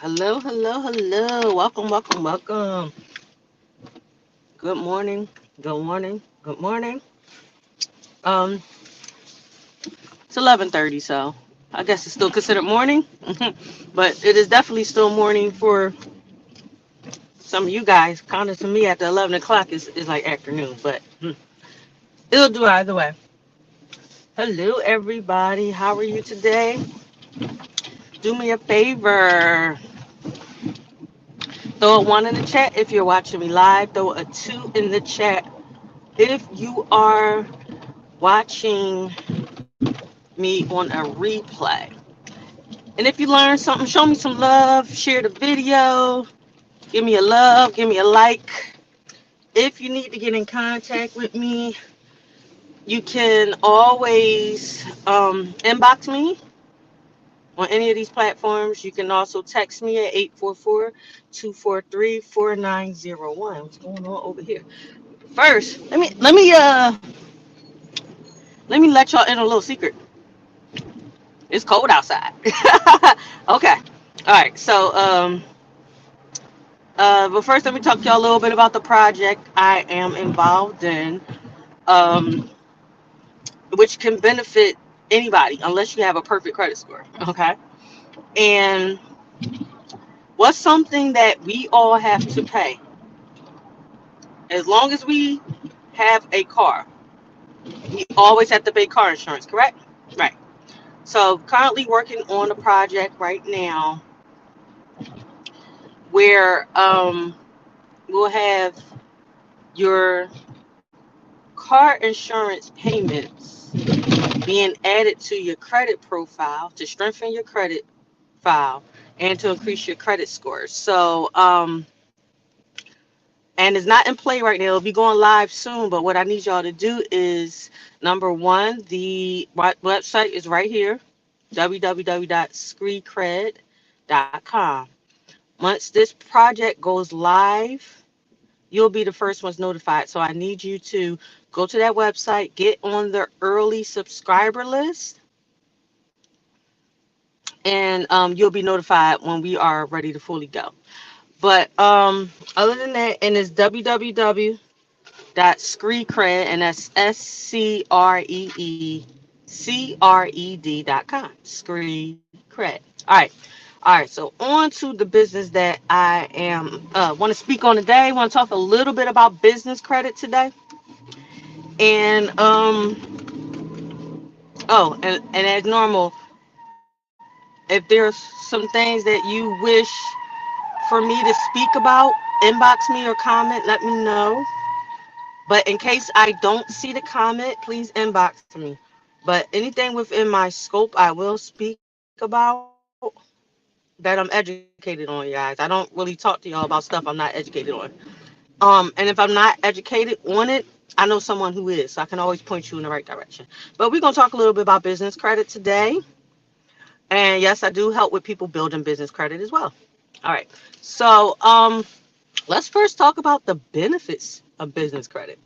Hello, hello, hello. Welcome, welcome, welcome. Good morning. Good morning. Good morning. Um, it's 11:30, so I guess it's still considered morning, but it is definitely still morning for some of you guys. Kind of to me, at the 11 o'clock is like afternoon, but it'll do either way. Hello, everybody. How are you today? Do me a favor. Throw a one in the chat if you're watching me live. Throw a two in the chat if you are watching me on a replay. And if you learned something, show me some love, share the video, give me a love, give me a like. If you need to get in contact with me, you can always inbox me on any of these platforms. You can also text me at 844-243-4901. What's going on over here? First, let me let y'all in a little secret. It's cold outside. Okay. All right. But first, let me talk to y'all a little bit about the project I am involved in, um, which can benefit anybody unless you have a perfect credit score. Okay. And what's something that we all have to pay? As long as we have a car, we always have to pay car insurance, correct? Right. So, currently working on a project right now where we'll have your car insurance payments being added to your credit profile to strengthen your credit file and to increase your credit scores. And it's not in play right now. It'll be going live soon. But what I need y'all to do is number one, the website is right here, www.screecred.com. Once this project goes live, you'll be the first ones notified. So I need you to go to that website, get on the early subscriber list, and you'll be notified when we are ready to fully go. But other than that, and it's www.screecred, and that's SCREECRED.com. All right, so on to the business that I am want to speak on today. I want to talk a little bit about business credit today. And and as normal, if there's some things that you wish for me to speak about, inbox me or comment, let me know. But in case I don't see the comment, please inbox me. But anything within my scope, I will speak about that I'm educated on, you guys. I don't really talk to y'all about stuff I'm not educated on. And if I'm not educated on it, I know someone who is, so I can always point you in the right direction. But we're gonna talk a little bit about business credit today. And yes, I do help with people building business credit as well. All right. So let's first talk about the benefits of business credit.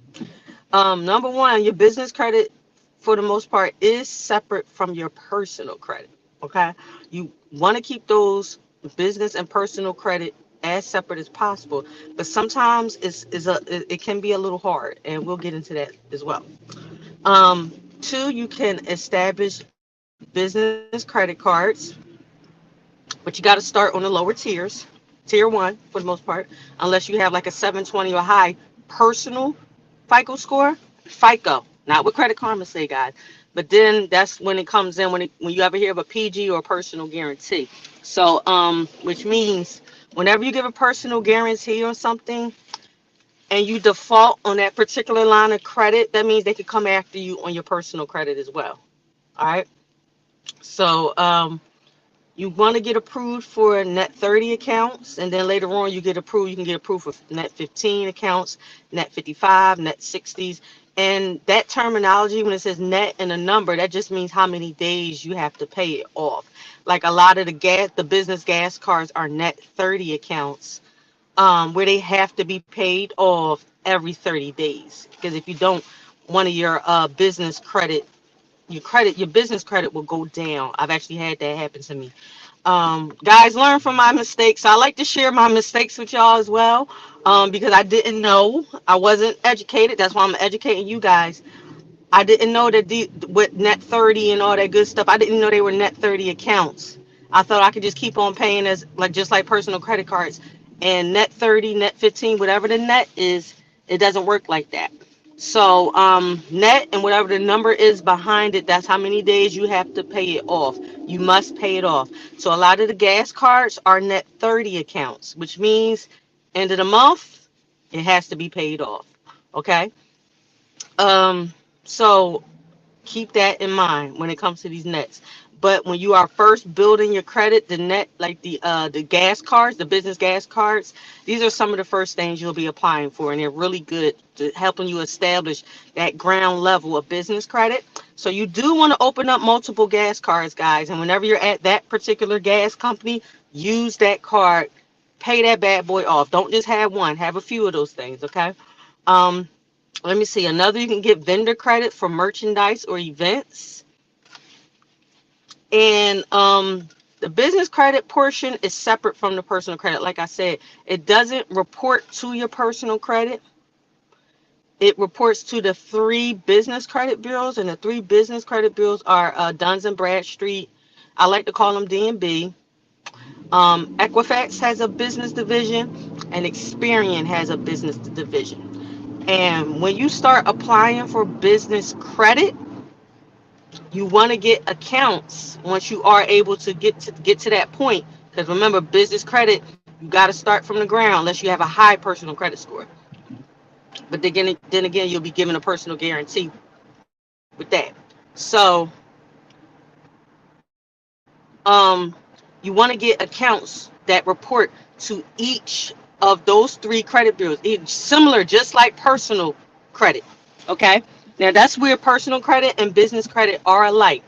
Number one, your business credit, for the most part, is separate from your personal credit. Okay, you want to keep those business and personal credit as separate as possible, but sometimes it can be a little hard, and we'll get into that as well. Two, you can establish business credit cards, but you got to start on the lower tiers. Tier one, for the most part, unless you have like a 720 or high personal FICO score. FICO, not what Credit Karma say, guys. But then that's when it comes in when you ever hear of a PG or personal guarantee. So, which means whenever you give a personal guarantee on something and you default on that particular line of credit, that means they could come after you on your personal credit as well. All right. So, you want to get approved for net 30 accounts, and then later on you get approved. You can get approved for net 15 accounts, net 55, net 60s. And that terminology, when it says net and a number, that just means how many days you have to pay it off. Like a lot of the business gas cards are net 30 accounts, where they have to be paid off every 30 days. Because if you don't, one of your business credit your business credit will go down. I've actually had that happen to me. Guys, learn from my mistakes. I like to share my mistakes with y'all as well, because I didn't know. I wasn't educated. That's why I'm educating you guys. I didn't know that with net 30 and all that good stuff. I didn't know they were net 30 accounts. I thought I could just keep on paying as like just like personal credit cards. And net 30, net 15, whatever the net is, it doesn't work like that. So net and whatever the number is behind it, that's how many days you have to pay it off. You must pay it off. So a lot of the gas cards are net 30 accounts, which means end of the month, it has to be paid off. Okay. So keep that in mind when it comes to these nets. But when you are first building your credit, the net, like the gas cards, the business gas cards, these are some of the first things you'll be applying for, and they're really good to helping you establish that ground level of business credit. So you do want to open up multiple gas cards, guys, and whenever you're at that particular gas company, use that card, pay that bad boy off. Don't just have one, have a few of those things, okay? Um, Let me see. Another, you can get vendor credit for merchandise or events. And the business credit portion is separate from the personal credit. Like I said, it doesn't report to your personal credit. It reports to the three business credit bureaus, and the three business credit bureaus are Duns and Bradstreet. I like to call them D&B. Equifax has a business division, and Experian has a business division. And when you start applying for business credit, you want to get accounts once you are able to get to that point. Because remember, business credit, you got to start from the ground unless you have a high personal credit score. But then again, you'll be given a personal guarantee with that. So you want to get accounts that report to each of those three credit bureaus. It's similar, just like personal credit. Okay. Now that's where personal credit and business credit are alike.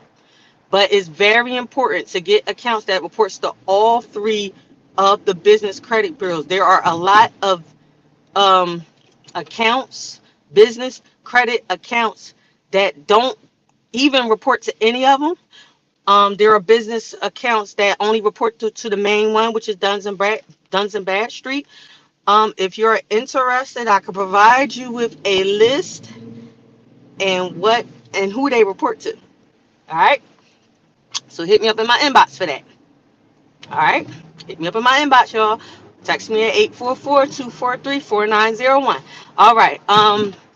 But it's very important to get accounts that reports to all three of the business credit bureaus. There are a lot of um, accounts, business credit accounts that don't even report to any of them. There are business accounts that only report to the main one, which is Duns and Bradstreet. If you're interested, I could provide you with a list and who they report to. All right. So hit me up in my inbox for that. All right. Hit me up in my inbox, y'all. Text me at 844-243-4901. All right.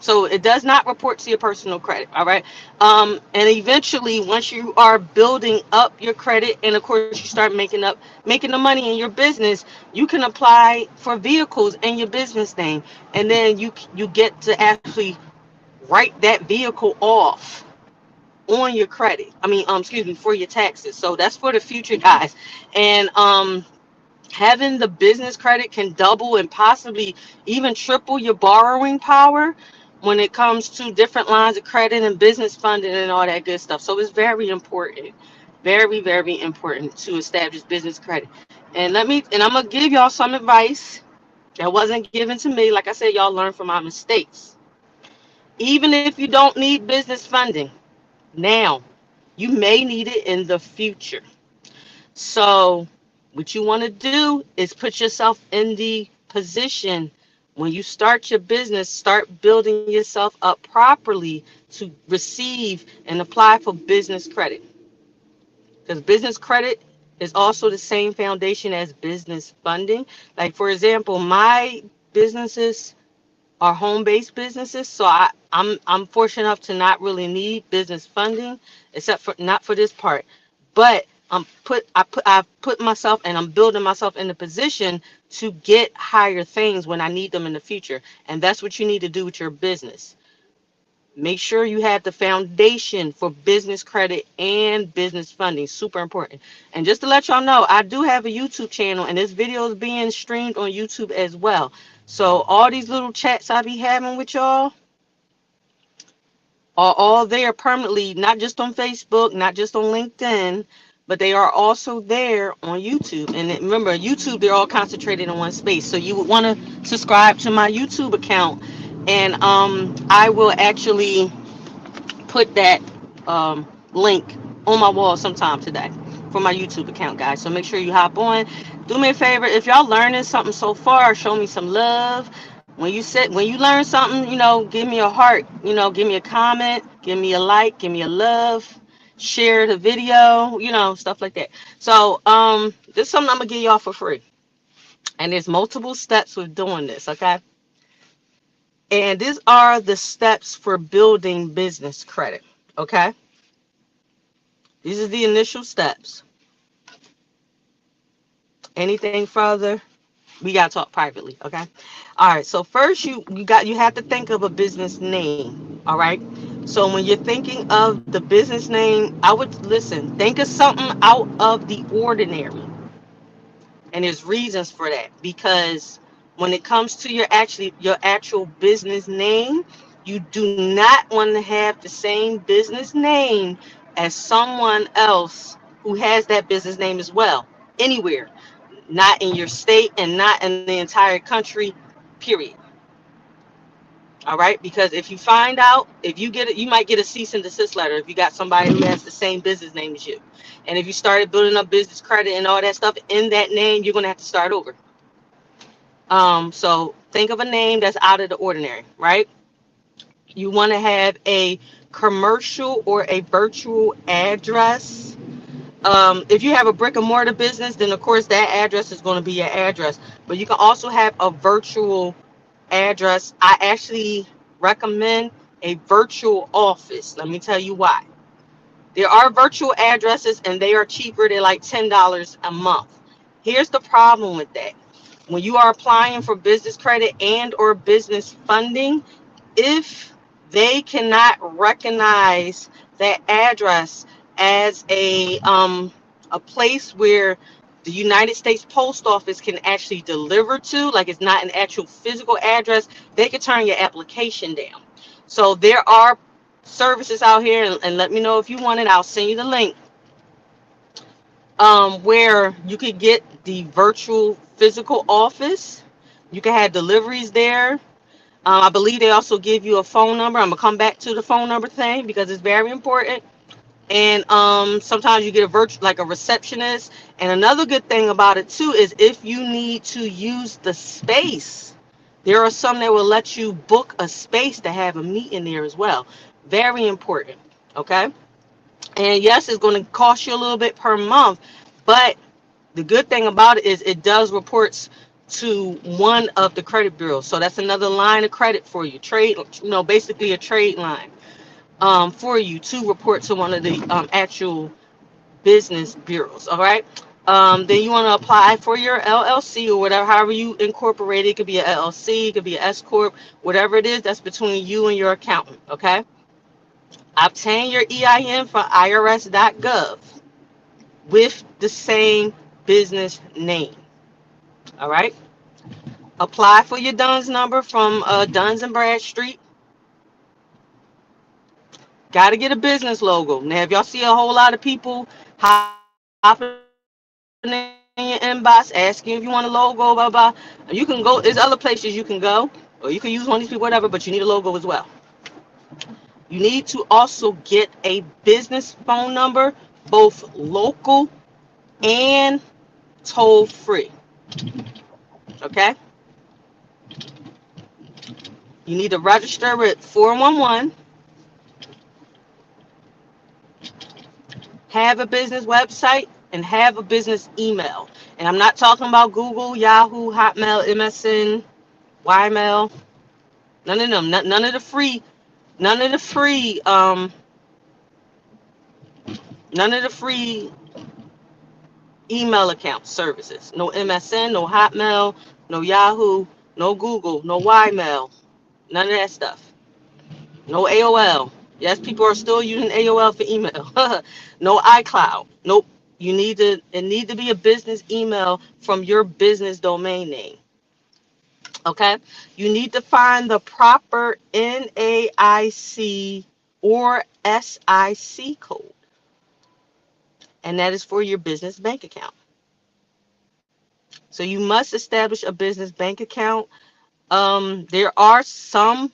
So it does not report to your personal credit. All right. And eventually, once you are building up your credit, and of course you start making the money in your business, you can apply for vehicles in your business name, and then you get to actually write that vehicle off on your credit. I mean, excuse me, for your taxes. So that's for the future, guys. And having the business credit can double and possibly even triple your borrowing power when it comes to different lines of credit and business funding and all that good stuff. So it's very important, very, very important to establish business credit. And I'm gonna give y'all some advice that wasn't given to me. Like I said, y'all learn from my mistakes. Even if you don't need business funding now, you may need it in the future. So what you want to do is put yourself in the position when you start your business, start building yourself up properly to receive and apply for business credit. Because business credit is also the same foundation as business funding. Like, for example, my businesses are home-based businesses, so I'm fortunate enough to not really need business funding, except for not for this part. But I've put myself and I'm building myself in a position to get higher things when I need them in the future, and that's what you need to do with your business. Make sure you have the foundation for business credit and business funding. Super important. And just to let y'all know, I do have a YouTube channel, and this video is being streamed on YouTube as well. So all these little chats I be having with y'all are all there permanently, not just on Facebook, not just on LinkedIn, but they are also there on YouTube. And remember, YouTube, they're all concentrated in one space. So you would want to subscribe to my YouTube account, and I will actually put that link on my wall sometime today for my YouTube account, guys. So make sure you hop on. Do me a favor, if y'all learning something so far, show me some love. When you learn something, give me a heart, give me a comment, give me a like, give me a love, share the video, stuff like that. So this is something I'm gonna give y'all for free. And there's multiple steps with doing this, okay? And these are the steps for building business credit, okay? These are the initial steps. Anything further, we gotta talk privately, okay? All right. So first, you have to think of a business name. All right. So when you're thinking of the business name, I would listen. Think of something out of the ordinary, and there's reasons for that because when it comes to your actual business name, you do not want to have the same business name as someone else who has that business name as well anywhere, not in your state and not in the entire country, period. All right, because if you find out, if you get it, you might get a cease and desist letter if you got somebody who has the same business name as you. And if you started building up business credit and all that stuff in that name, you're gonna have to start over. So think of a name that's out of the ordinary, right? You want to have a commercial or a virtual address. If you have a brick and mortar business, then of course that address is going to be your address. But you can also have a virtual address. I actually recommend a virtual office. Let me tell you why. There are virtual addresses and they are cheaper. They're like $10 a month. Here's the problem with that. When you are applying for business credit and or business funding, if they cannot recognize that address as a place where the United States Post Office can actually deliver to, like it's not an actual physical address, they could turn your application down. So there are services out here, and let me know if you want it. I'll send you the link, where you could get the virtual physical office. You can have deliveries there. I believe they also give you a phone number. I'm gonna come back to the phone number thing because it's very important. And sometimes you get a virtual, like a receptionist. And another good thing about it too is if you need to use the space, there are some that will let you book a space to have a meeting there as well. Very important. Okay. And yes, it's going to cost you a little bit per month, but the good thing about it is it does reports to one of the credit bureaus. So that's another line of credit for you. Trade, basically a trade line, for you to report to one of the actual business bureaus. All right. Then you want to apply for your LLC or whatever, however you incorporate it. It could be a LLC, it could be an S corp, whatever it is. That's between you and your accountant. Okay. Obtain your EIN from IRS.gov with the same business name. All right. Apply for your DUNS number from Duns and Bradstreet. Got to get a business logo. Now, if y'all see a whole lot of people hopping in your inbox asking if you want a logo, blah, blah, you can go. There's other places you can go, or you can use one of these people, whatever, but you need a logo as well. You need to also get a business phone number, both local and toll free. Okay? You need to register with 411, have a business website, and have a business email. And I'm not talking about Google, Yahoo, Hotmail, MSN, Ymail, none of them, none of the free, none of the free, none of the free email account services. No MSN, no Hotmail, no Yahoo, no Google, no Ymail, none of that stuff. No AOL. Yes, people are still using AOL for email. No iCloud. Nope. It need to be a business email from your business domain name. Okay? You need to find the proper NAIC or SIC code. And that is for your business bank account. So you must establish a business bank account. There are some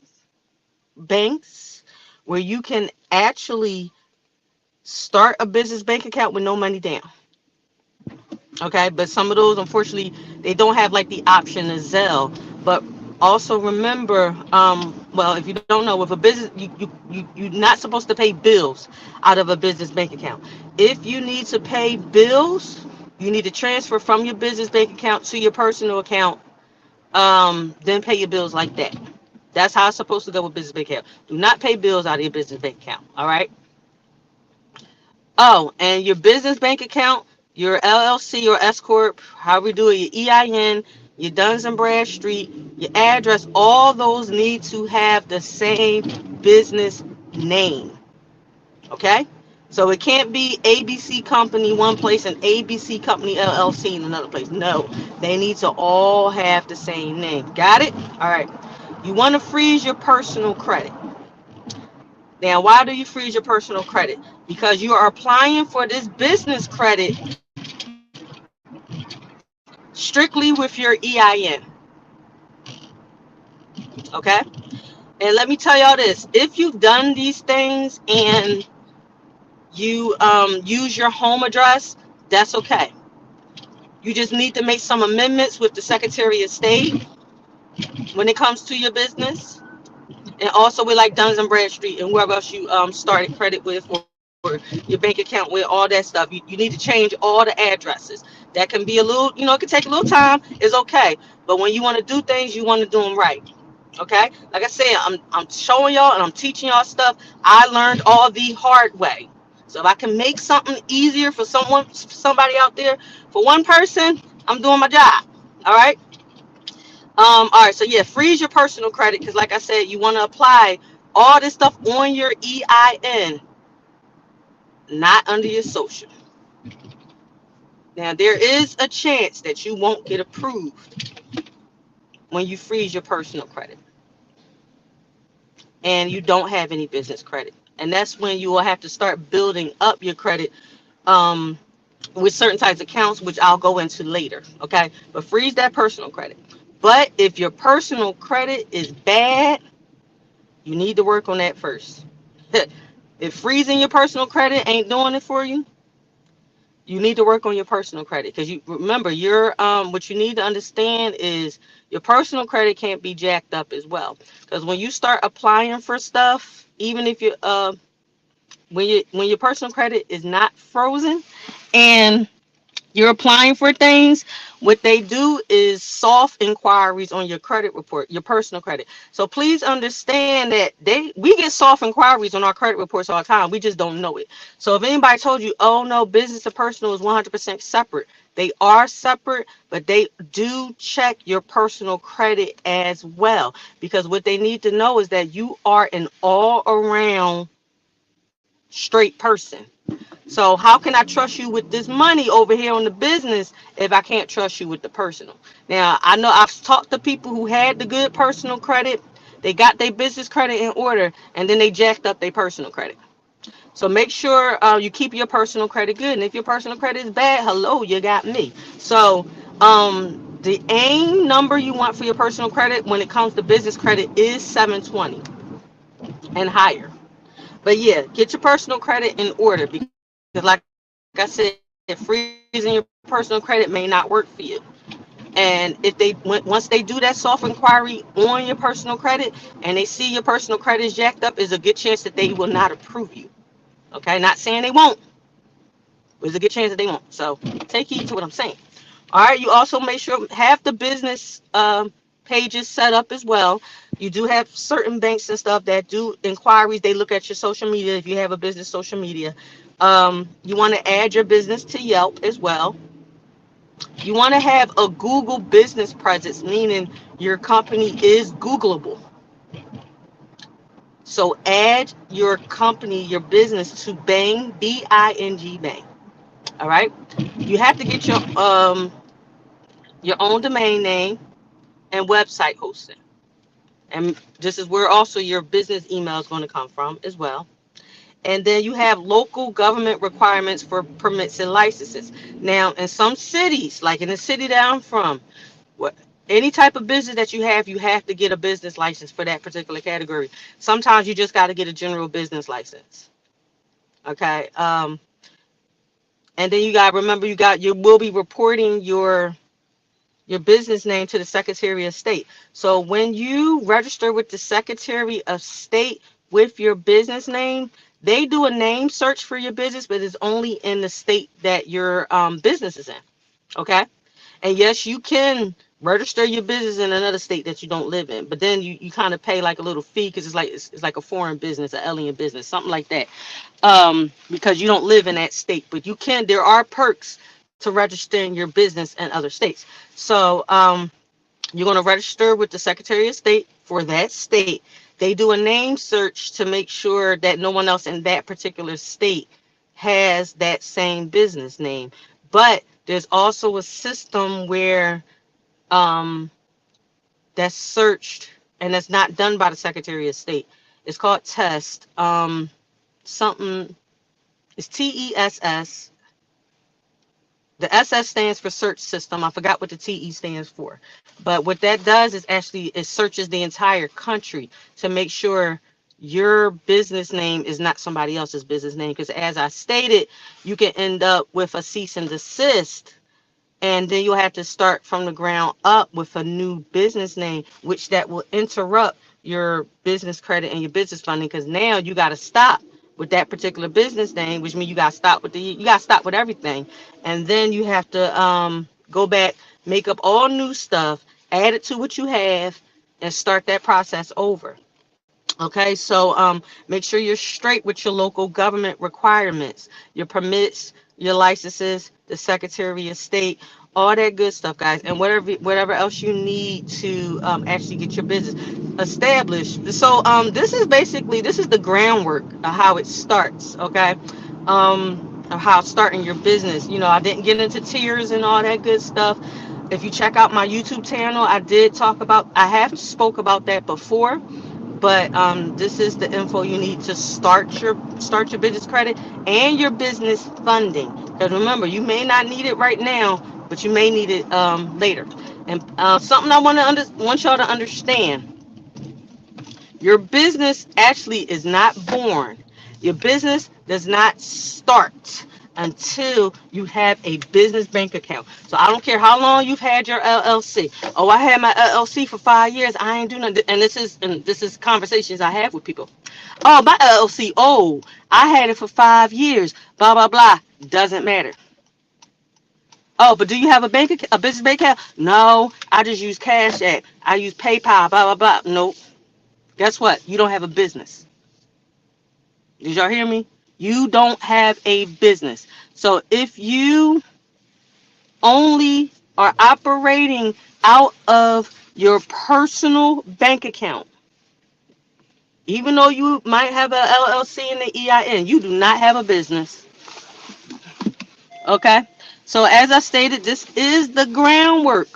banks where you can actually Start a business bank account with no money down. Okay, but some of those, unfortunately, they don't have like the option of Zelle. But also remember, well, if you don't know, with a business, you're not supposed to pay bills out of a business bank account. If you need to pay bills, you need to transfer from your business bank account to your personal account. Then pay your bills like that. That's how it's supposed to go with business bank account. Do not pay bills out of your business bank account. All right. Oh, and your business bank account, your LLC or S corp, however you do it, your EIN, your Duns and Bradstreet, your address, all those need to have the same business name. Okay? So it can't be ABC Company one place and ABC Company LLC in another place. No, they need to all have the same name. Got it? All right. You want to freeze your personal credit. Now, why do you freeze your personal credit? Because you are applying for this business credit strictly with your EIN. Okay? And let me tell y'all this. If you've done these things and you use your home address, that's okay. You just need to make some amendments with the Secretary of State when it comes to your business. And also with like Duns and Bradstreet and whoever else you started credit with, or your bank account with, all that stuff. You need to change all the addresses. That can be a little, it can take a little time. It's okay. But when you want to do things, you want to do them right. Okay? Like I said, I'm showing y'all and I'm teaching y'all stuff I learned all the hard way. So if I can make something easier for somebody out there, for one person, I'm doing my job. All right? All right, so yeah, freeze your personal credit because, like I said, you want to apply all this stuff on your EIN, not under your social. Now, there is a chance that you won't get approved when you freeze your personal credit and you don't have any business credit. And that's when you will have to start building up your credit um, with certain types of accounts, which I'll go into later. Okay, but freeze that personal credit. But if your personal credit is bad, you need to work on that first. If freezing your personal credit ain't doing it for you, you need to work on your personal credit because you remember your what you need to understand is your personal credit can't be jacked up as well. Because when you start applying for stuff, even if you when your personal credit is not frozen and you're applying for things, what they do is soft inquiries on your credit report, your personal credit. So please understand that we get soft inquiries on our credit reports all the time. We just don't know it. So if anybody told you, oh no, business and personal is 100% separate, they are separate, but they do check your personal credit as well. Because what they need to know is that you are an all around straight person. So how can I trust you with this money over here on the business if I can't trust you with the personal? Now, I know I've talked to people who had the good personal credit. They got their business credit in order, and then they jacked up their personal credit. So make sure you keep your personal credit good. And if your personal credit is bad, hello, you got me. So the aim number you want for your personal credit when it comes to business credit is 720 and higher. But yeah, get your personal credit in order because, like I said, freezing your personal credit may not work for you. And if once they do that soft inquiry on your personal credit and they see your personal credit is jacked up, is a good chance that they will not approve you. Okay, not saying they won't. There's a good chance that they won't. So take heed to what I'm saying. All right, you also make sure have the business pages set up as well. You do have certain banks and stuff that do inquiries. They look at your social media if you have a business social media. You want to add your business to Yelp as well. You want to have a Google business presence, meaning your company is Googleable. So add your company, your business to Bing, Bing, Bang. All right. You have to get your own domain name and website hosting. And this is where also your business email is going to come from as well. And then you have local government requirements for permits and licenses. Now, in some cities, like in the city that I'm from, what any type of business that you have to get a business license for that particular category. Sometimes you just got to get a general business license. Okay. And then you got remember you will be reporting your business name to the Secretary of State. So when you register with the Secretary of State with your business name, they do a name search for your business, but it's only in the state that your business is in. Okay. And yes, you can register your business in another state that you don't live in, but then you kind of pay like a little fee because it's like a foreign business, an alien business, something like that. Because you don't live in that state, but you can. There are perks to registering your business in other states. So you're going to register with the Secretary of State for that state. They do a name search to make sure that no one else in that particular state has that same business name. But there's also a system where um, that's searched and that's not done by the Secretary of State. It's called TESS. Something it's TESS. The SS stands for search system. I forgot what the TE stands for. But what that does is actually it searches the entire country to make sure your business name is not somebody else's business name. Because as I stated, you can end up with a cease and desist, and then you'll have to start from the ground up with a new business name, which that will interrupt your business credit and your business funding, because now you got to stop with that particular business name, which means you got to stop with everything, and then you have to go back, make up all new stuff, add it to what you have, and start that process over. Okay, so make sure you're straight with your local government requirements, your permits, your licenses, the Secretary of State, all that good stuff, guys, and whatever else you need to actually get your business established. So this is the groundwork of how it starts. Okay, of how starting your business. You know, I didn't get into tiers and all that good stuff. If you check out my YouTube channel, I have spoke about that before, but this is the info you need to start your business credit and your business funding. Because remember, you may not need it right now, but you may need it later. And something I want y'all to understand: your business actually is not born. Your business does not start until you have a business bank account. So I don't care how long you've had your LLC. Oh, I had my LLC for 5 years. I ain't doing nothing. And this is conversations I have with people. Oh, my LLC. Oh, I had it for 5 years. Blah blah blah. Doesn't matter. Oh, but do you have a business bank account? No, I just use Cash App. I use PayPal. Blah blah blah. Nope. Guess what? You don't have a business. Did y'all hear me? You don't have a business. So if you only are operating out of your personal bank account, even though you might have a LLC and the EIN, you do not have a business. Okay? So as I stated, this is the groundwork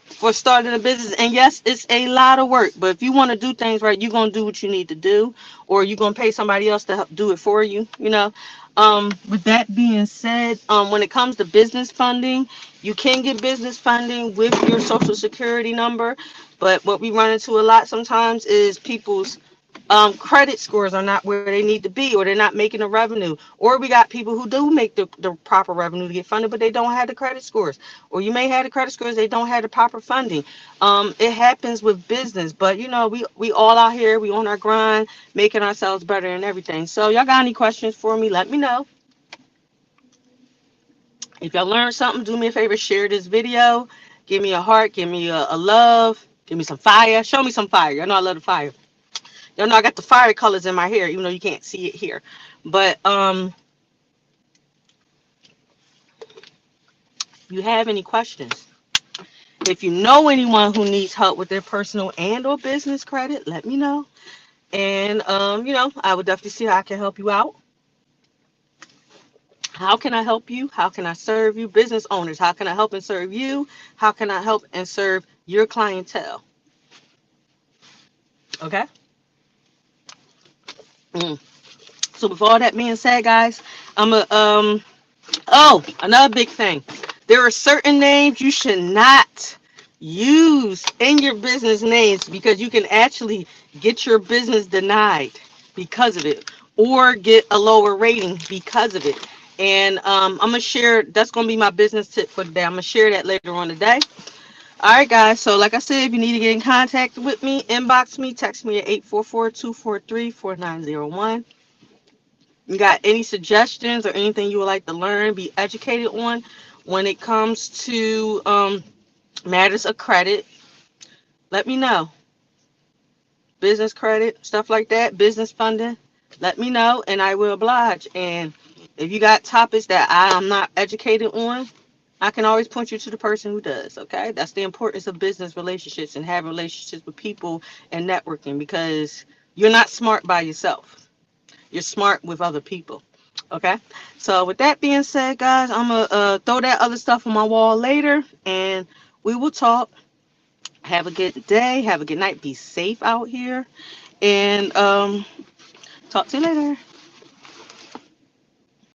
for starting a business. And yes, it's a lot of work, but if you want to do things right, you're going to do what you need to do, or you're going to pay somebody else to help do it for you, you know. With that being said, when it comes to business funding, you can get business funding with your social security number, but what we run into a lot sometimes is people's credit scores are not where they need to be, or they're not making the revenue, or we got people who do make the proper revenue to get funded, but they don't have the credit scores, or you may have the credit scores, they don't have the proper funding. It happens with business, but you know, we all out here, we on our grind, making ourselves better and everything. So y'all got any questions for me, let me know. If y'all learned something, do me a favor, share this video, give me a heart, give me a love, give me some fire, show me some fire. Y'all know I love the fire. Y'all know I got the fire colors in my hair, even though you can't see it here. But if you have any questions, if you know anyone who needs help with their personal and or business credit, let me know. And you know, I would definitely see how I can help you out. How can I help you? How can I serve you? Business owners, how can I help and serve you? How can I help and serve your clientele? Okay. Mm. So with all that being said, guys, I'm a oh, another big thing. There are certain names you should not use in your business names because you can actually get your business denied because of it. or get a lower rating because of it. And I'm gonna share. That's gonna be my business tip for today. I'm gonna share that later on today. All right, guys. So, like I said, if you need to get in contact with me, inbox me, text me at 844-243-4901. You got any suggestions or anything you would like to learn, be educated on when it comes to matters of credit? Let me know. Business credit, stuff like that, business funding. Let me know, and I will oblige. And if you got topics that I'm not educated on, I can always point you to the person who does. Okay, that's the importance of business relationships and having relationships with people and networking, because you're not smart by yourself. You're smart with other people. Okay, so with that being said, guys, I'm gonna throw that other stuff on my wall later, and we will talk. Have a good day. Have a good night. Be safe out here, and talk to you later.